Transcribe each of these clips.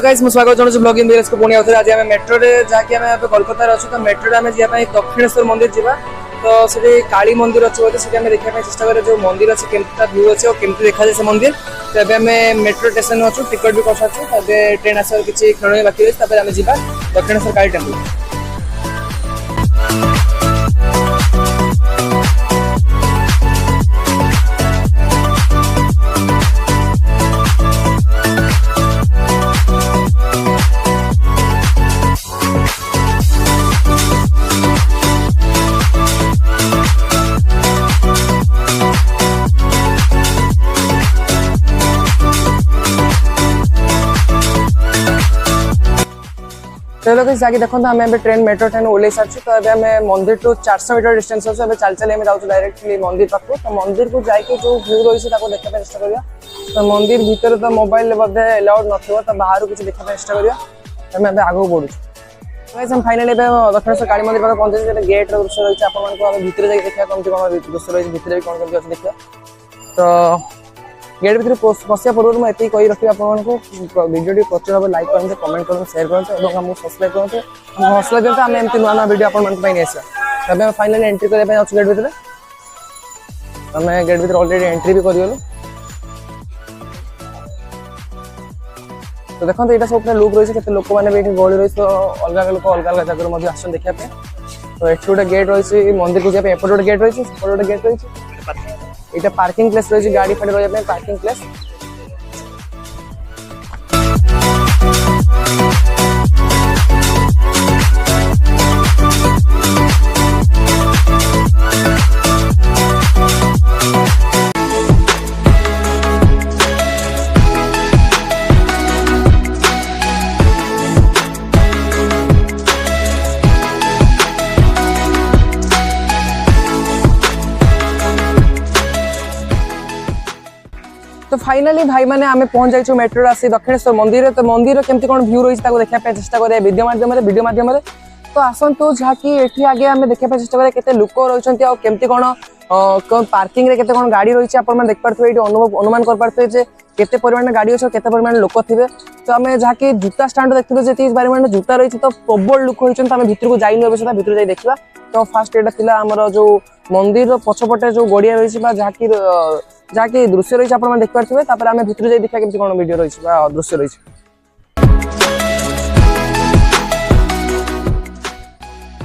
Guys मु स्वागत जणु blogging धीरज को पुणी आउथरे आज हम मेट्रो रे जाके हम पे कोलकाता रे अछु तो मेट्रो रे हम जिया पई दक्षिणेश्वर मंदिर जिबा तो सेठी काली मंदिर अछि बोले सेठी हम देखा पई चेष्टा करे जो मंदिर अछि केमता व्यू अछि और केमती देखा जाय से मंदिर तबे हम मेट्रो स्टेशन अछु टिकट भी कसा अछि तबे ट्रेन आसर किछि क्षण बाकी अछि तबे हम जिबा दक्षिणेश्वर काली टेम्पल। चलो कि जाके देखो हमें ट्रेन मेट्रो ट्रेन ओल्हे सारी तो हमें मंदिर टू 400 मीटर डिस्टेंस अच्छे चल चल जाऊँ डायरेक्टली मंदिर पाख तो मंदिर को जाकि जो व्यू रही देखा चेष्टा करा तो मंदिर भितर तो मोबाइल बोधे अलाउड न तो बाहर किसी देखा चेष्टा करा आगे बढ़ू फाइनाली दक्षिणेश्वर काली मंदिर पाखे पहुंचे गेट दृश्य रही है भितर जाकर देखा कमी कौन दृश्य रही भितर कौन कमी अच्छे देखा तो गेट भर पशिया पूर्व मुझे कही रखी आपको वीडियो प्रचुर भाव लाइक करते कमेंट करते शेयर करते और आमको सब्सक्राइब करते हौसला दिखाते आम एमती नुआ नुआ वीडियो आपको तब फाइनाली एंट्री करने अच्छे गेट भर आम गेट भर अलरेडी एंट्री भी करगलु तो देखो यहाँ सब लुक रही है लोक मैंने गहली रही तो अलग लोक अलग अलग जगह आस देखा तो ये गोटे गेट रही मंदिर को जाए एपटे गोटे गेट रही गोटे गेट रही ये पार्किंग प्लेस रही गाड़ी फाड़ी रही पार्किंग प्लेस। तो फाइनाली भाई मैंने आम पहुंच जाइए मेट्रो आसी दक्षिणेश्वर मंदिर तो मंदिर केमती कौन व्यू रही देखा चेष्टा करें वीडियो माध्यम तो आसतु जहाँकि ये आगे आम देखा चेष्टा करें केते लोक रही केमती कौन पार्किंग रे केते कौन गाड़ी रही है देख पारे ये अनुमान कर पारे केते परिमाण गाड़ी अच्छे केते परिमाण लोक थे तो आम जहाँकि जूता स्टाण्ड देखते जी परिमाण जूता रही तो प्रबल लोक होती आम भितर को जाइन अवश्य भितर जाए देखा तो फास्ट यहाँ आमर जो मंदिर पछपटे जो गड़िया रही जहाँकि दृश्य रही है देख पारे आम भितर जाए देखा केमती कौन वीडियो रही दृश्य रही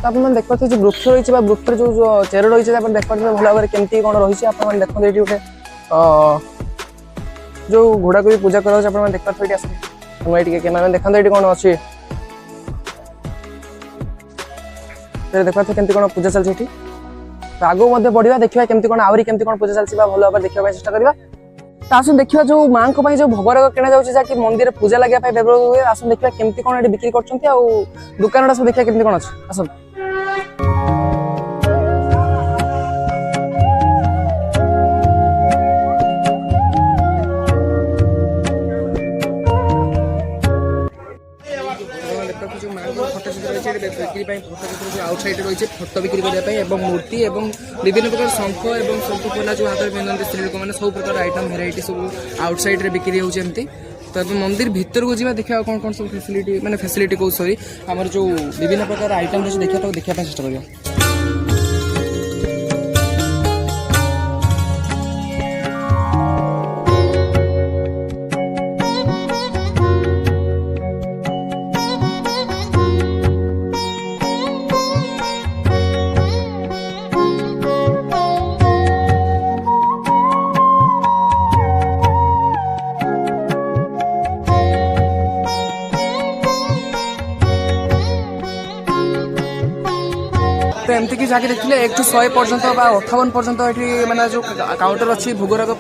तो देख पारे जो वृक्ष रही है वृक्ष जो चेर रही है देख पारे भल भाव केमती कौन रही है आप देखते ये गोटे जो घोड़ा को भी पूजा कर देख पारे ये कैमरा देखते ये कौन अच्छी देख पारे केमती कौन पूजा चलती तो आगो बढ़िया देखा केमती कौन आहरी केमती कौन पूजा चलती भल भाव देखा चेष्टा करवा तो आस देखा जो माँ को जो भोगराग किणा जाऊँगी मंदिर पूजा लगे व्यवहार हुए आस देखा केमती कौन ये बिक्री कर दुकान सब देखा केमती कौन अच्छे आस आउटसाइड रही है फोटो बिक्री करने मूर्ति और विभिन्न प्रकार शंख और शंख पोला जो हाथ में पिंधते स्त्री लोक मैंने सब प्रकार आइटम भेराइटी सब आउटसाइड रे बिक्री होती तो मंदिर भीतर को जी देखा कौन कौन सब फैसिलिटी मैंने फैसिलिटी कौ सॉरी आम जो विभिन्न प्रकार आइटम रही देखा देखा चेष्टा करिए। तो एमती कि जहाँकि देखिए 1 to 100 पर्यंत 58 पर्यंत ये मैंने जो काउंटर अच्छी भोगराग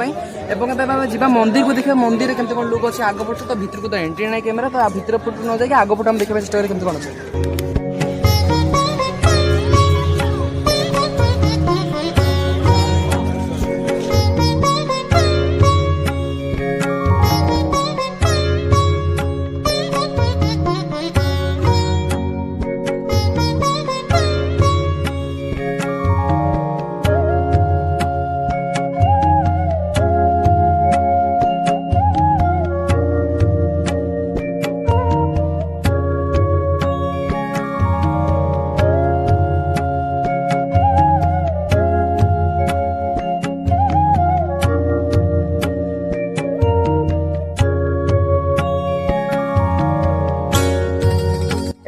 जा मंदिर को देखिए मंदिर केमती कौन लोक अच्छे आग पट तो भीतर को तो एंट्री ना कैमेरा तो भीतर फोटो न जाए आग पट हम देखा चेष्टा करें केमती कौन अच्छे।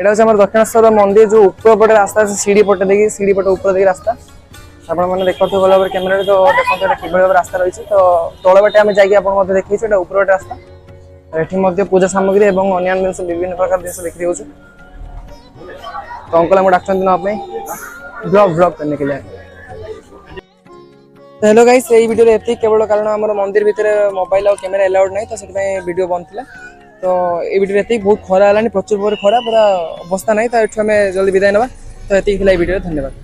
এটা হচ্ছে আমার দক্ষিণেশ্বর মন্দির যে উপর পটে রাস্তা আছে সিঁড়ি পটে দেখি সিঁড়ি পটে উপর দেখি রাস্তা ଆପଣ ମାନେ ଦେଖନ୍ତୁ ଭଲ ଭାବରେ କ୍ୟାମେରାରେ ତ ଦେଖନ୍ତୁ এটা କିଭଳି ଭାବରେ ରାସ୍ତା ରହିଛି ତ ତଳ ବାଟେ ଆମେ ଯାଇକି ଆପଣ ମଧ୍ୟ ଦେଖେଇଛୁ এটা ଉପର ବାଟେ ରାସ୍ତା ଏଠି ମଧ୍ୟ ପୂଜା ସାମଗ୍ରୀ ଏବଂ ଅନ୍ୟାନ୍ୟ ଜିନିଷ ବିଭିନ୍ନ ପ୍ରକାର ଜିନିଷ ବିକ୍ରି ହେଉଛି ତ ଅଙ୍କଲ ଆମକୁ ଡାକୁଛନ୍ତି ନେବା ପାଇଁ ବ୍ଲଗ୍ करने के लिए तो हेलो गाइस এই ভিডিওରେ ଏତିକି କେବଳ କାରଣ ଆମର ମନ୍ଦିର ଭିତରେ ମୋବାଇଲ ଆଉ କ୍ୟାମେରା ଆଲାଉଡ୍ ନାହିଁ ତ ସେଥିପାଇଁ ଭିଡ଼ିଓ ବନ୍ଦ ଥିଲା ତ এই ଭିଡ଼ିଓରେ ଏତିକି ବହୁତ ଖରା ହେଲାଣି ପ୍ରଚୁର ଭାବରେ ଖରା ପୁରା ଅବସ୍ଥା ନାହିଁ ତ ଏଠୁ ଆମେ ଜଲ୍ଦି ବିଦାୟ ନେବା ତ ଏତିକି ଥିଲା এই ଭିଡ଼ିଓରେ ଧନ୍ୟବାଦ।